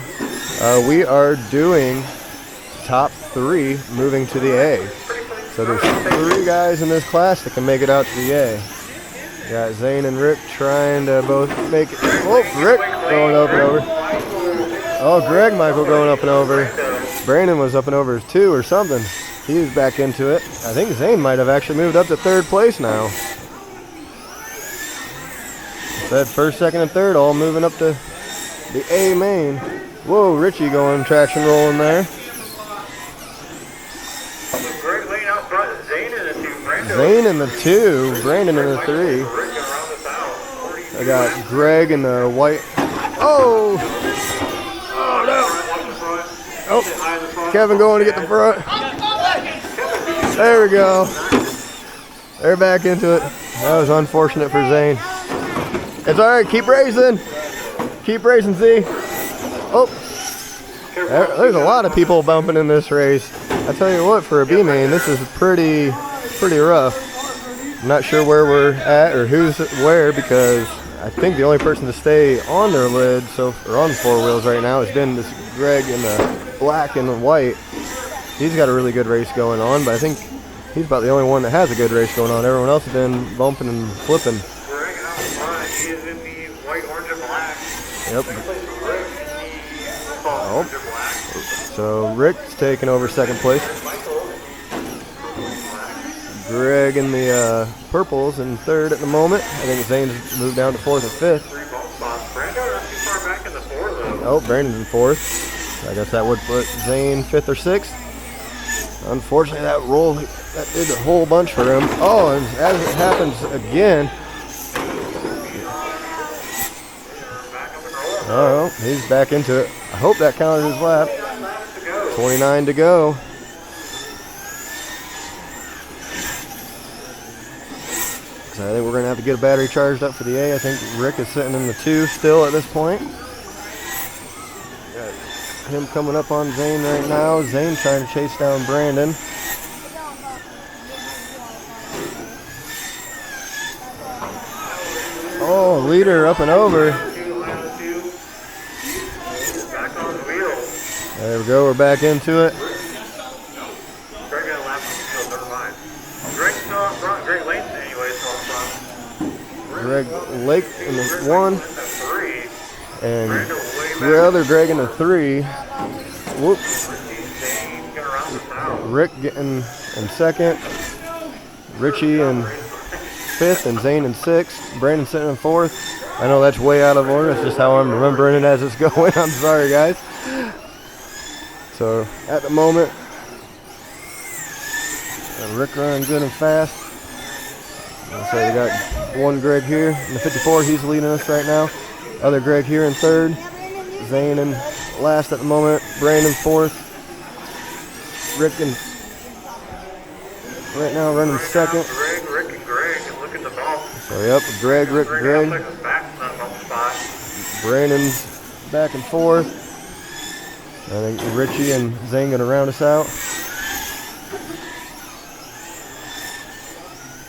B: we are doing top 3 moving to the A. So there's 3 guys in this class that can make it out to the A. Got Zane and Rick trying to both make it. Oh, Rick going up and over. Oh, Greg Michael going up and over. Brandon was up and over too or something. He's back into it. I think Zane might have actually moved up to third place now. Said first, second, and third all moving up to the A main. Whoa, Richie going traction rolling there. Zane in the 2, Brandon in the 3. I got Greg in the white. Oh! Oh no! Oh, Kevin going to get the front. There we go. They're back into it. That was unfortunate for Zane. It's all right. Keep racing. Keep racing, Z. Oh, there's a lot of people bumping in this race. I tell you what, for a B main, this is pretty rough. I'm not sure where we're at or who's where, because I think the only person to stay on their lid, or on 4 wheels right now, has been this Greg in the black and the white. He's got a really good race going on, but I think he's about the only one that has a good race going on. Everyone else has been bumping and flipping.
C: Greg out front, he is in the white, orange, and black.
B: Yep. Oh. So Rick's taking over second place. Greg in the purples in third at the moment. I think Zane's moved down to fourth or fifth.
C: 3 bump spots. Brando not too far back in the 4 though.
B: Oh, Brandon's in fourth. I guess that would put Zane fifth or sixth. Unfortunately, that roll, that did a whole bunch for him. Oh, and as it happens again. Oh, he's back into it. I hope that counted his lap. 29 to go. So I think we're going to have to get a battery charged up for the A. I think Rick is sitting in the 2 still at this point. Got him coming up on Zane right now. Zane trying to chase down Brandon. Oh, leader up and over. There we go, we're back into it.
C: Greg got a lap on the field, never mind. Greg's still up front. Greg Lane's anyway, still up front.
B: Greg Lake in the 1.
C: 3.
B: And
C: Brando way back.
B: the other Greg in the 3. Whoops.
C: Zane gonna round us out.
B: Rick getting in second. Richie in 5th and Zane in 6th. Brandon sitting in 4th. I know that's way out of order. That's just how I'm remembering it as it's going. I'm sorry, guys. So at the moment, Rick running good and fast. So we got one Greg here in the 54. He's leading us right now. Other Greg here in 3rd. Zane in last at the moment. Brandon 4th. Rick in right now running 2nd.
C: Rick and Greg, and look at the bump.
B: So yep, Greg, Rick, Greg.
C: Back in that bump spot.
B: Brandon's back and 4th. I think Richie and Zane gonna round us out.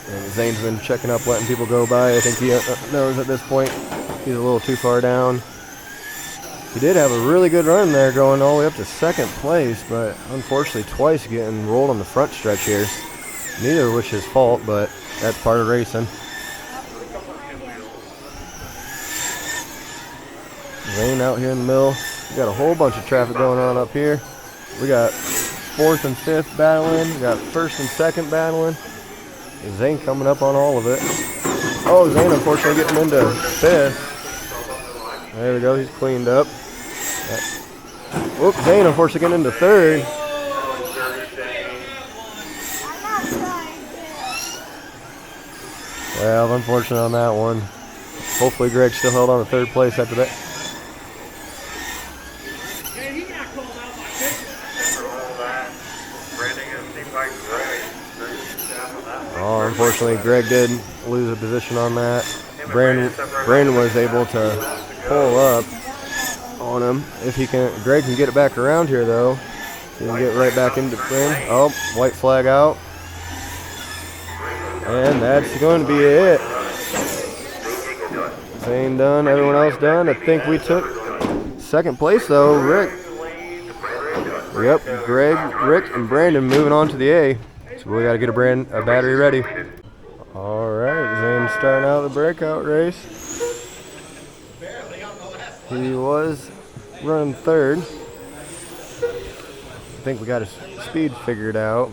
B: And Zane's been checking up, letting people go by. I think he knows at this point he's a little too far down. He did have a really good run there, going all the way up to 2nd place, but unfortunately twice getting rolled on the front stretch here. Neither of which is his fault, but that's part of racing. Zane out here in the middle. We got a whole bunch of traffic going on up here. We got 4th and 5th battling. We got 1st and 2nd battling. And Zane coming up on all of it. Oh, Zane unfortunately getting into 5th. There we go, he's cleaned up. Whoop, Zane unfortunately getting into 3rd. Well, unfortunate on that one. Hopefully Greg still held on to 3rd place after that. Oh, unfortunately, Greg did lose a position on that. Brandon was able to pull up on him. If he can, Greg can get it back around here though. He can get right back into Brandon. Oh, white flag out. And that's going to be it. Zane done, everyone else done. I think we took 2nd place though. Rick. Yep, Greg, Rick, and Brandon moving on to the A. So we got to get a battery ready. All right, Zane starting out the breakout race. He was running 3rd. I think we got his speed figured out.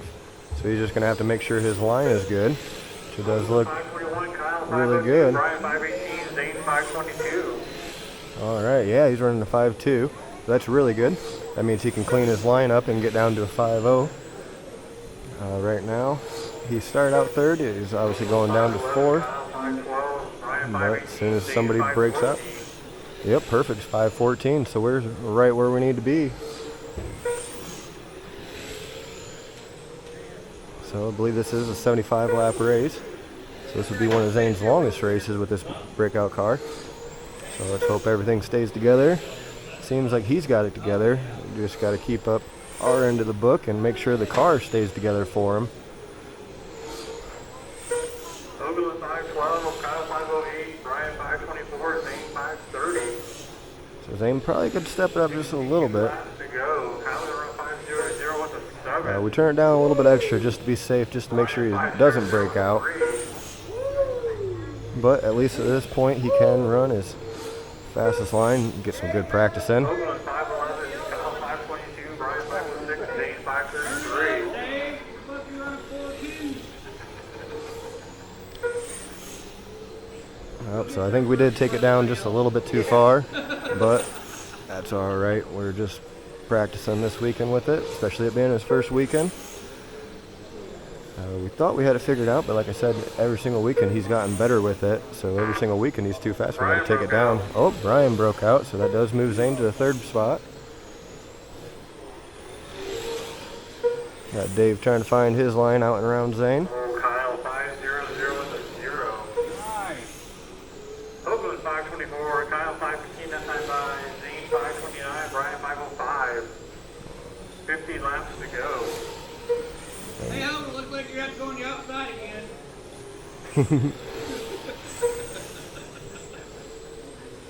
B: So he's just going to have to make sure his line is good, which it does look really good. All right, yeah, he's running a 5.2. So that's really good. That means he can clean his line up and get down to a 5.0. Right now, he started out 3rd. He's obviously going down to 4th. But as soon as somebody breaks up, yep, perfect, 5.14. So we're right where we need to be. So I believe this is a 75 lap race. So this would be one of Zane's longest races with this breakout car. So let's hope everything stays together. Seems like he's got it together. We just got to keep up our end of the book and make sure the car stays together for him.
C: Logan 512, Kyle 508, Brian 524, Zane 530.
B: So Zane probably could step it up just a little bit. We turn it down a little bit extra just to be safe, just to make sure he doesn't break out. But at least at this point he can run his fastest line, get some good practice in. So I think we did take it down just a little bit too far, but that's all right. We're just practicing this weekend with it, especially it being his first weekend. We thought we had it figured out, but like I said, every single weekend he's gotten better with it. So every single weekend he's too fast. We got to take it down. Oh, Brian broke out, so that does move Zane to the 3rd spot. Got Dave trying to find his line out and around Zane.
C: Kyle 500 with a 0. Hogan 524, Kyle 515, that time by Zane 529, Brian 505. 50 laps to go.
A: Hey, Albert, looks like you're going the outside again.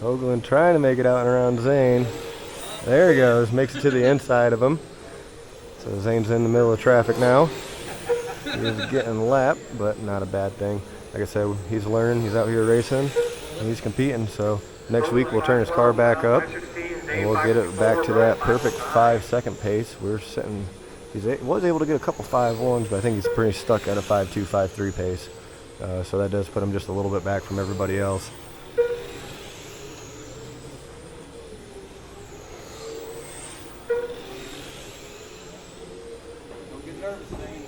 B: Hoagland trying to make it out and around Zane. There he goes, makes it to the inside of him. So Zane's in the middle of traffic now. He's getting lapped, but not a bad thing. Like I said, he's learned, he's out here racing, and he's competing. So next week we'll turn his car back up, and we'll get it back to that perfect 5-second pace. We're sitting, he was able to get a couple 5.1s, but I think he's pretty stuck at a 5.2, 5.3 pace. So that does put him just a little bit back from everybody else.
A: Don't get nervous, Zane.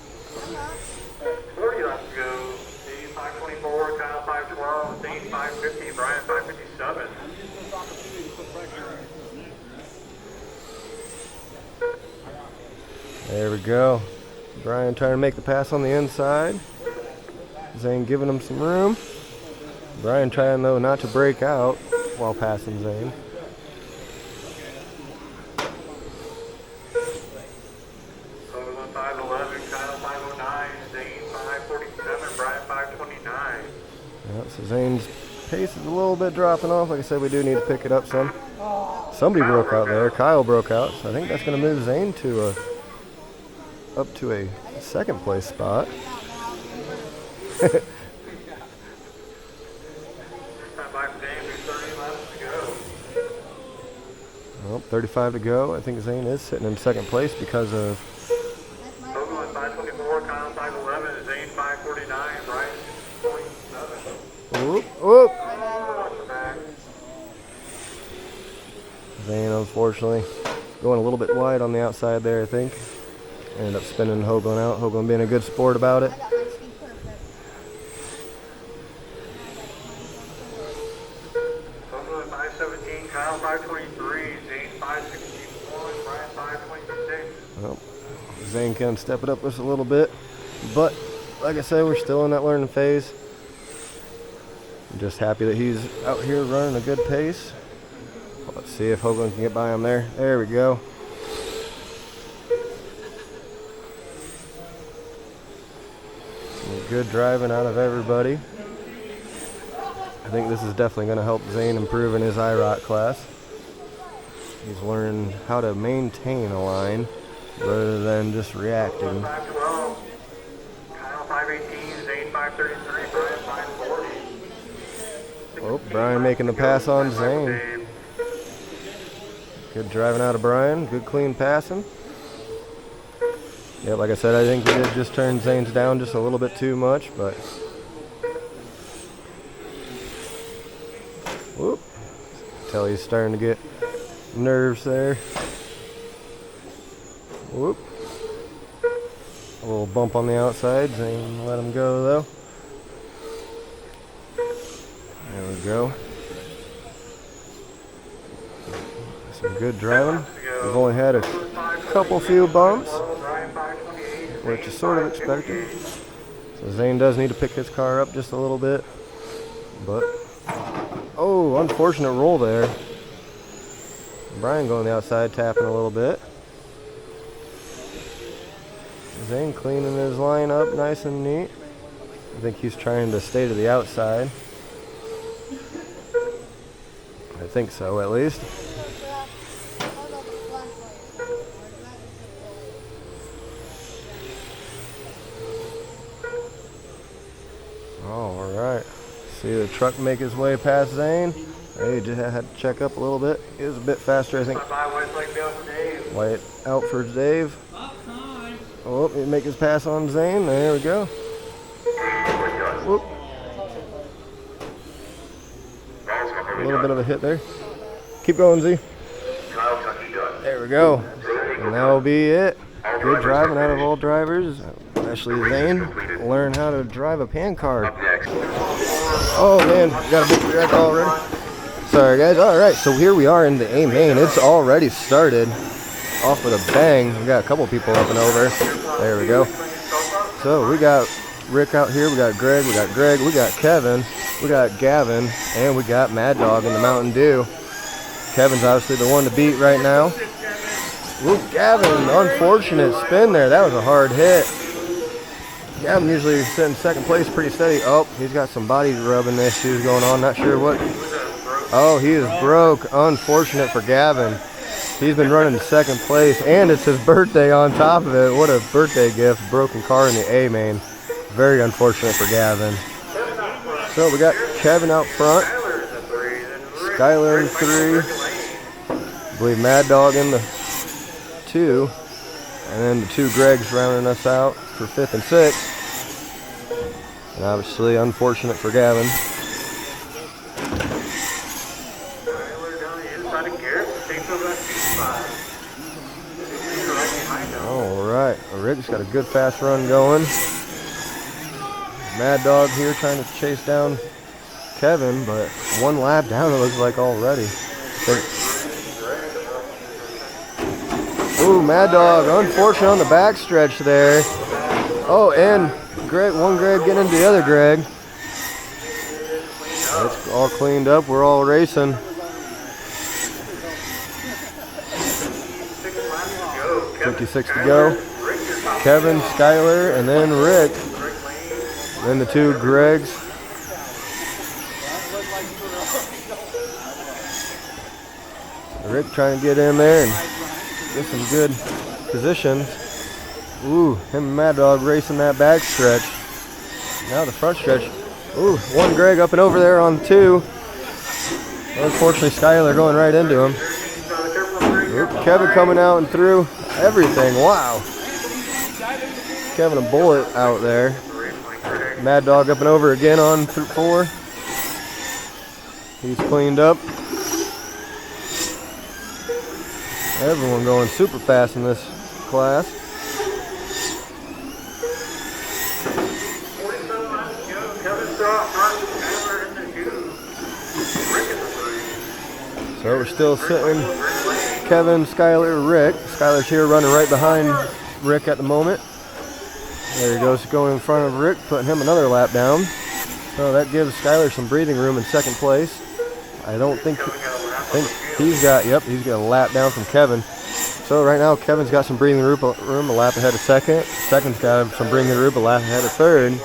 C: 40 laps to go. Zane 524, Kyle 512, Zane 550, Brian 557.
A: I'm just going to talk to you to put pressure on it.
B: There we go. Brian trying to make the pass on the inside. Zane giving him some room. Brian trying, though, not to break out while passing Zane.
C: Hogan 511, Kyle 509, Zane 547, Brian 529.
B: Yep, so Zane's pace is a little bit dropping off. Like I said, we do need to pick it up some. Somebody broke out there. Kyle broke out. So I think that's going to move Zane to up to a 2nd place spot. Well, 35 to go. I think Zane is sitting in 2nd place because of
C: Hogan 524, Kyle 511, Zane 549, Brian 6.7.
B: whoop, whoop.
C: Watch the back.
B: Zane, unfortunately, going a little bit wide on the outside there, I think. Ended up spinning Hoagland out. Hoagland being a good sport about it.
C: Hogan 517, Kyle 523, Zane 561, Brian 526.
B: Well, Zane can step it up just a little bit, but like I said, we're still in that learning phase. I'm just happy that he's out here running a good pace. Let's see if Hoagland can get by him there. There we go. Some good driving out of everybody. I think this is definitely going to help Zane improve in his IRock class. He's learned how to maintain a line rather than just reacting.
C: 512, Kyle 518, Zane 533, Brian 540.
B: Oh, Brian making the pass on Zane. Good driving out of Brian. Good clean passing. Yeah, like I said, I think we did just turn Zane's down just a little bit too much, but whoop. Tell he's starting to get nerves there. Whoop. A little bump on the outside. Zane let him go though. There we go. Some good driving. We've only had a few bumps, which is sort of expected. So Zane does need to pick his car up just a little bit. But, oh, unfortunate roll there. Brian going the outside, tapping a little bit. Zane cleaning his line up nice and neat. I think he's trying to stay to the outside. I think so, at least. All right. See the truck make his way past Zane. He just had to check up a little bit. He was a bit faster, I think. White out for Dave. Oh, he make his pass on Zane. There we go. Whoop. A little bit of a hit there. Keep going, Z. There we go. And that'll be it. Good driving out of all drivers, especially Zane. Learn how to drive a pan car. Oh man, got a big wreck already. Sorry guys. Alright, so here we are in the A main. It's already started off with a bang. We got a couple people up and over. There we go. So we got Rick out here, we got Greg, we got Kevin, we got Gavin, and we got Mad Dog in the Mountain Dew. Kevin's obviously the one to beat right now. Ooh, Gavin, unfortunate spin there. That was a hard hit. Gavin usually sitting second place pretty steady. Oh, he's got some body rubbing issues going on. Not sure what. Oh, he is broke. Unfortunate for Gavin. He's been running second place, and it's his birthday on top of it. What a birthday gift. Broken car in the A main. Very unfortunate for Gavin. So we got Kevin out front. Skylar in 3. I believe Mad Dog in the 2. And then the 2 Gregs rounding us out for 5th and 6th. And obviously unfortunate for Gavin. Alright, Rick's got a good fast run going. Mad Dog here trying to chase down Kevin, but one lap down it looks like already. Ooh, Mad Dog, unfortunate on the backstretch there. Oh, and one Greg getting into the other Greg. It's all cleaned up, we're all racing. 56 to go. Kevin, Skylar, and then Rick. Then the 2 Gregs. Rick trying to get in there and get some good positions. Ooh, him and Mad Dog racing that back stretch. Now the front stretch. Ooh, one Greg up and over there on 2. Unfortunately, Skylar going right into him. Ooh, Kevin coming out and through everything. Wow. Kevin a bullet out there. Mad Dog up and over again on 4. He's cleaned up. Everyone going super fast in this class. So we're still sitting Kevin, Skylar, Rick. Skylar's here running right behind Rick at the moment. There he goes, going in front of Rick, putting him another lap down. So that gives Skylar some breathing room in second place. I think he's got a lap down from Kevin. So right now Kevin's got some breathing room, a lap ahead of second. Second's got some breathing room, a lap ahead of third.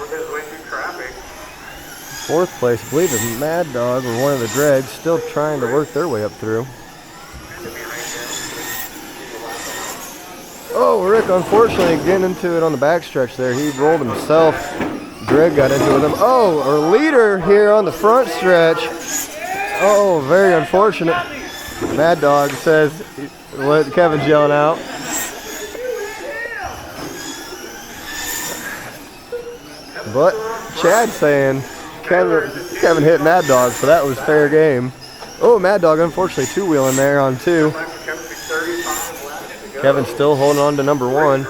B: Fourth place, I believe, is Mad Dog or one of the Dregs, still trying to work their way up through. Oh, Rick, unfortunately, getting into it on the backstretch there. He rolled himself. Greg got into it with him. Oh, our leader here on the front stretch. Oh, very unfortunate. Mad Dog says what Kevin's yelling out. But Chad's saying Kevin hit Mad Dog, so that was fair game. Oh, Mad Dog, unfortunately, 2-wheeling there on 2. Kevin's still holding on to number 1.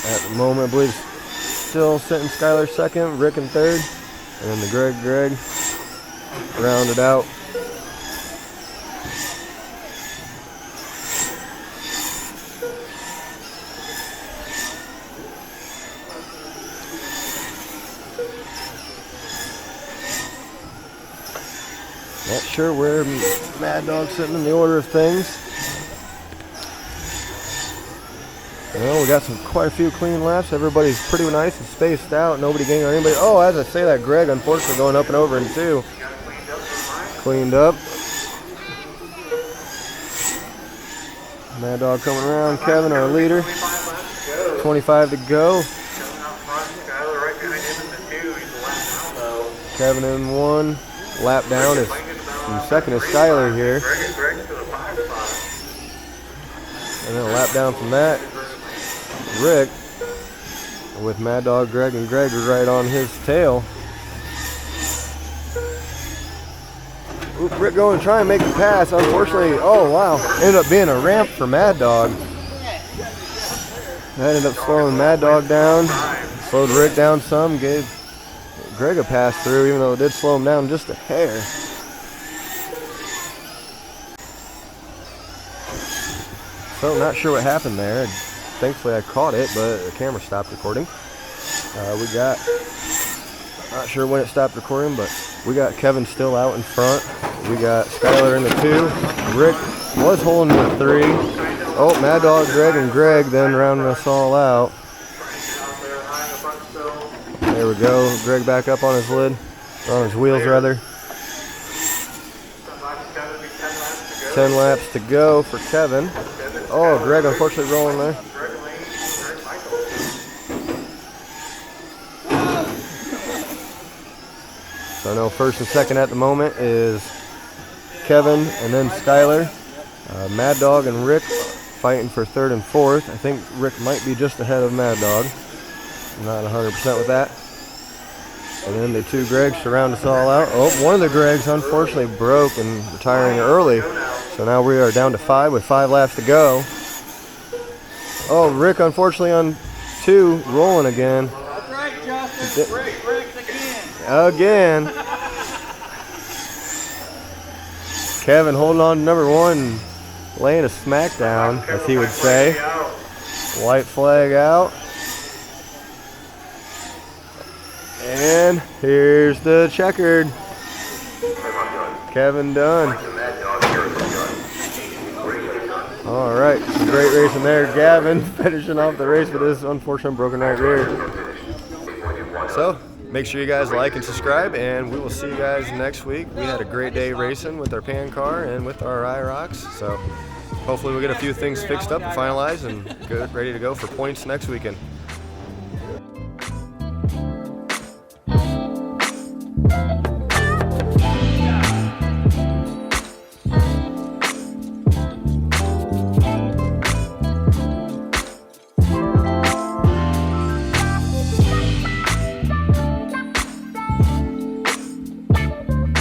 B: At the moment, I believe still sitting Skylar second, Rick in third, and then the Greg rounded out. Not sure where Mad Dog's sitting in the order of things. Well, we got quite a few clean laps. Everybody's pretty nice and spaced out. Nobody getting on anybody. Oh, as I say that, Greg unfortunately going up and over in 2. Cleaned up. Mad Dog coming around. Kevin, our leader. 25 to go. Kevin in 1. Lap down is second is Skylar here. And then a lap down from that, Rick. with Mad Dog Greg, and Greg right on his tail. Oop, Rick going to try and make the pass. Unfortunately, oh wow, ended up being a ramp for Mad Dog. That ended up slowing Mad Dog down, slowed Rick down some, gave Greg a pass through, even though it did slow him down just a hair. So not sure what happened there. Thankfully I caught it, but the camera stopped recording. We got, not sure when it stopped recording, but we got Kevin still out in front. We got Skyler in the 2. Rick was holding the 3. Oh, Mad Dog, Greg, and Greg then rounding us all out. There we go. Greg back up on his lid, on his wheels rather. 10 laps to go for Kevin. Oh, Greg unfortunately rolling there. So I know first and second at the moment is Kevin and then Skyler. Mad Dog and Rick fighting for third and fourth. I think Rick might be just ahead of Mad Dog. I'm not 100% with that. And then the 2 Gregs to round us all out. Oh, one of the Gregs unfortunately broke and retiring early. So now we are down to 5 with 5 laps to go. Oh, Rick unfortunately on 2, rolling again.
A: That's right, Justin. Rick again.
B: Again. Kevin holding on to number 1, laying a smackdown, as he would say. White flag out. And here's the checkered. Kevin done. All right, great racing there. Gavin finishing off the race with this unfortunate broken right rear. So make sure you guys like and subscribe, and we will see you guys next week. We had a great day racing with our pan car and with our IRocks. So hopefully we'll get a few things fixed up and finalized and good, ready to go for points next weekend.